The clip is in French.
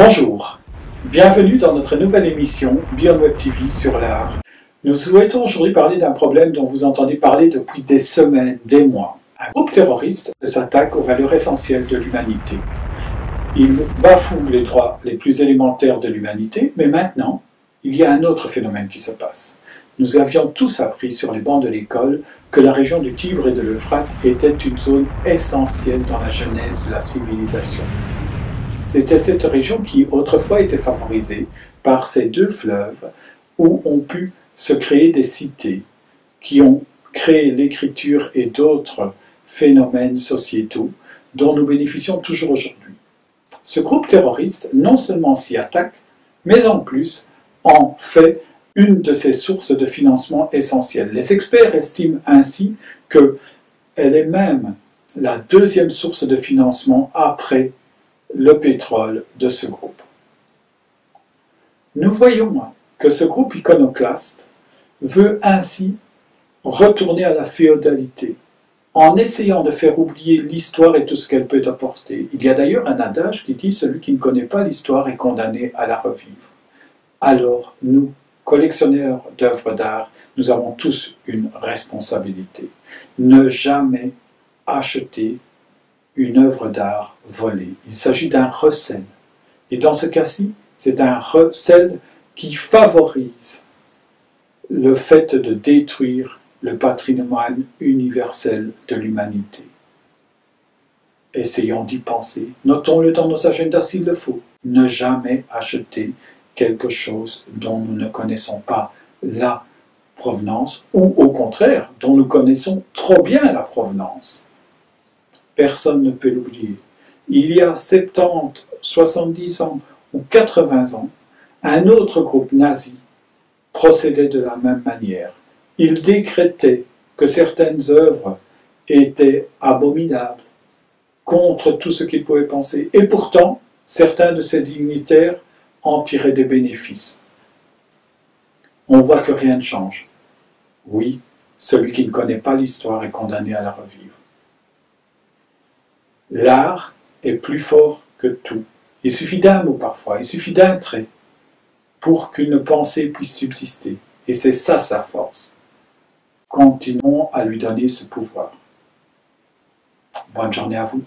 Bonjour, bienvenue dans notre nouvelle émission Beyond Web TV sur l'art. Nous souhaitons aujourd'hui parler d'un problème dont vous entendez parler depuis des semaines, des mois. Un groupe terroriste s'attaque aux valeurs essentielles de l'humanité. Il bafoue les droits les plus élémentaires de l'humanité, mais maintenant, il y a un autre phénomène qui se passe. Nous avions tous appris sur les bancs de l'école que la région du Tibre et de l'Euphrate était une zone essentielle dans la genèse de la civilisation. C'était cette région qui autrefois était favorisée par ces deux fleuves où ont pu se créer des cités qui ont créé l'écriture et d'autres phénomènes sociétaux dont nous bénéficions toujours aujourd'hui. Ce groupe terroriste non seulement s'y attaque, mais en plus en fait une de ses sources de financement essentielles. Les experts estiment ainsi qu'elle est même la deuxième source de financement après le pétrole de ce groupe. Nous voyons que ce groupe iconoclaste veut ainsi retourner à la féodalité en essayant de faire oublier l'histoire et tout ce qu'elle peut apporter. Il y a d'ailleurs un adage qui dit « Celui qui ne connaît pas l'histoire est condamné à la revivre ». Alors, nous, collectionneurs d'œuvres d'art, nous avons tous une responsabilité. Ne jamais acheter une œuvre d'art volée. Il s'agit d'un recel. Et dans ce cas-ci, c'est un recel qui favorise le fait de détruire le patrimoine universel de l'humanité. Essayons d'y penser. Notons-le dans nos agendas s'il le faut. Ne jamais acheter quelque chose dont nous ne connaissons pas la provenance ou au contraire, dont nous connaissons trop bien la provenance. Personne ne peut l'oublier. Il y a 70, 70 ans ou 80 ans, un autre groupe nazi procédait de la même manière. Il décrétait que certaines œuvres étaient abominables, contre tout ce qu'il pouvait penser. Et pourtant, certains de ces dignitaires en tiraient des bénéfices. On voit que rien ne change. Oui, celui qui ne connaît pas l'histoire est condamné à la revivre. L'art est plus fort que tout. Il suffit d'un mot parfois, il suffit d'un trait pour qu'une pensée puisse subsister. Et c'est ça sa force. Continuons à lui donner ce pouvoir. Bonne journée à vous.